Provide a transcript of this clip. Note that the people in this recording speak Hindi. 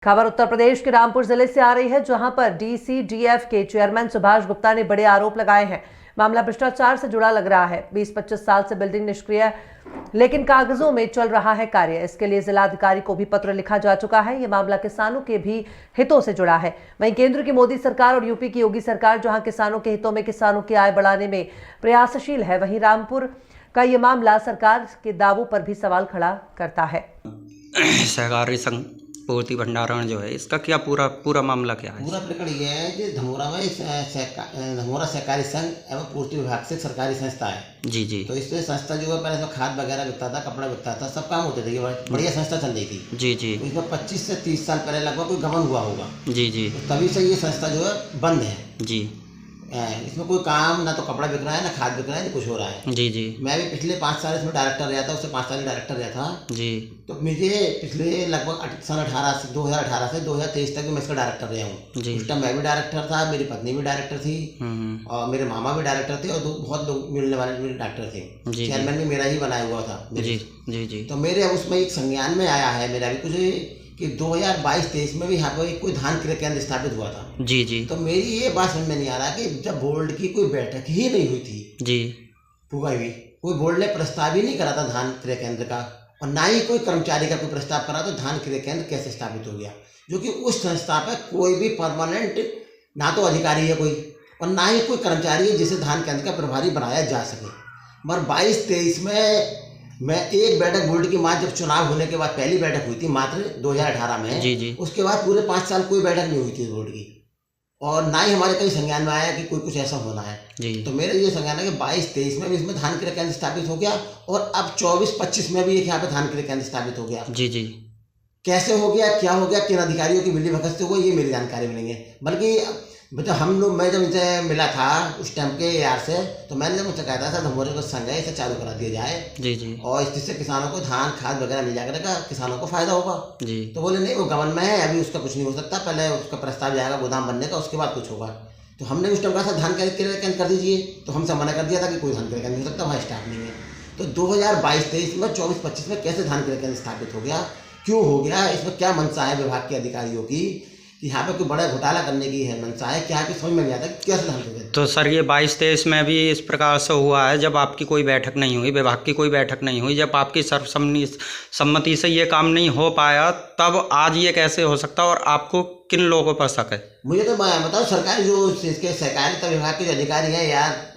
खबर उत्तर प्रदेश के रामपुर जिले से आ रही है, जहां पर डीसीडीएफ के चेयरमैन सुभाष गुप्ता ने बड़े आरोप लगाए हैं। मामला भ्रष्टाचार से जुड़ा लग रहा है। 20-25 साल से बिल्डिंग निष्क्रिय है, लेकिन कागजों में चल रहा है कार्य। इसके लिए जिलाधिकारी को भी पत्र लिखा जा चुका है। ये मामला किसानों के भी हितों से जुड़ा है। वहीं केंद्र की मोदी सरकार और यूपी की योगी सरकार जहां किसानों के हितों में किसानों की आय बढ़ाने में प्रयासशील है, वहीं रामपुर का ये मामला सरकार के दावों पर भी सवाल खड़ा करता है। सहकारी संघ पूर्ति भंडारण जो है, इसका क्या पूरा मामला क्या है? पूरा प्रकरण ये है कि धमोरा में धमोरा सहकारी संघ एवं पूर्ति विभाग से सरकारी संस्था है। जी जी। तो इसमें संस्था जो है पहले इसमें खाद वगैरह बिकता था, कपड़ा बिकता था, सब काम होते थे। ये बढ़िया संस्था चल रही थी। जी जी। तो इसमें 25 से 30 साल पहले लगभग कोई गबन हुआ होगा। जी जी। तो तभी से ये संस्था जो है बंद है। जी। इसमें कोई काम ना तो कपड़ा बिक रहा है, ना खाद बिक रहा है, ना कुछ हो रहा है। जी जी। मैं भी पिछले 5 साल इसमें डायरेक्टर रहा था, उससे 5 साल डायरेक्टर रहा था। जी। तो मुझे पिछले लगभग सन 2018 से 2023 तक मैं इसका डायरेक्टर रहा हूँ। जी। उस टाइम मैं भी डायरेक्टर था, मेरी पत्नी भी डायरेक्टर थी और मेरे मामा भी डायरेक्टर थे और बहुत लोग मिलने वाले मेरे डायरेक्टर थे। चेयरमैन भी मेरा ही बनाया हुआ था। जी जी जी। तो मेरे उसमें एक संज्ञान में आया है मेरा भी कुछ कि 2022-23 में भी यहाँ पर कोई धान क्रय केंद्र स्थापित हुआ था। जी जी। तो मेरी ये बात समझ में नहीं आ रहा कि जब बोर्ड की कोई बैठक ही नहीं हुई थी, जी पूरा हुई, कोई बोर्ड ने प्रस्ताव ही नहीं करा था धान क्रय केंद्र का, और ना ही कोई कर्मचारी का कोई प्रस्ताव करा, तो धान क्रय केंद्र कैसे स्थापित हो गया? जो कि उस संस्था पर कोई भी परमानेंट ना तो अधिकारी है कोई, और ना ही कोई कर्मचारी है जिसे धान केंद्र का प्रभारी बनाया जा सके। मगर 22-23 में मैं एक बैठक बोर्ड की मात्र जब चुनाव होने के बाद पहली बैठक हुई थी मात्र 2018 में। जी जी। उसके बाद पूरे 5 साल कोई बैठक नहीं हुई थी बोर्ड की, और ना ही हमारे कहीं संज्ञान में आया कि कोई कुछ ऐसा होना है। जी। तो मेरे ये संज्ञान है कि 22-23 में भी इसमें धान क्रय केंद्र स्थापित हो गया, और अब 24-25 में भी एक यहाँ पे धान क्रय केंद्र स्थापित हो गया। जी जी। कैसे हो गया, क्या हो गया, किन अधिकारियों की मिली भगत से हुआ, ये मेरी जानकारी मिलेंगे। बल्कि मतलब मैं जब इनसे मिला था उस टाइम के यार से, तो मैंने जब मुझसे कहा था सर हमारे को संघ है, इसे चालू करा दिया जाए। जी जी। और इससे किसानों को धान खाद वगैरह मिल जाएगा, किसानों को फायदा होगा। जी। तो बोले नहीं, वो गवर्नमेंट में है, अभी उसका कुछ नहीं हो सकता, पहले उसका प्रस्ताव जाएगा गोदाम बनने का, उसके बाद कुछ होगा। तो हमने उस टाइम कहा था धान क्रय केंद्र कर दीजिए, तो हमसे मना कर दिया था कि कोई धान क्रय केंद्र नहीं हो सकता, वहाँ स्टाफ नहीं है। तो 2022-23 में 24-25 में कैसे धान क्रय केंद्र स्थापित हो गया, क्यों हो गया, इसमें क्या मंशा है विभाग के अधिकारियों की, यहाँ पे कोई बड़ा घोटाला करने की है मंशा है क्या, कि समझ में नहीं आता कैसे धान क्रय। तो सर ये 22-23 में भी इस प्रकार से हुआ है, जब आपकी कोई बैठक नहीं हुई, विभाग की कोई बैठक नहीं हुई, जब आपकी सर्वसम्मति से ये काम नहीं हो पाया, तब आज ये कैसे हो सकता और आपको किन लोगों पर शक है? मुझे तो बताओ, सरकारी जो इसके सहकारिता विभाग के जो अधिकारी हैं या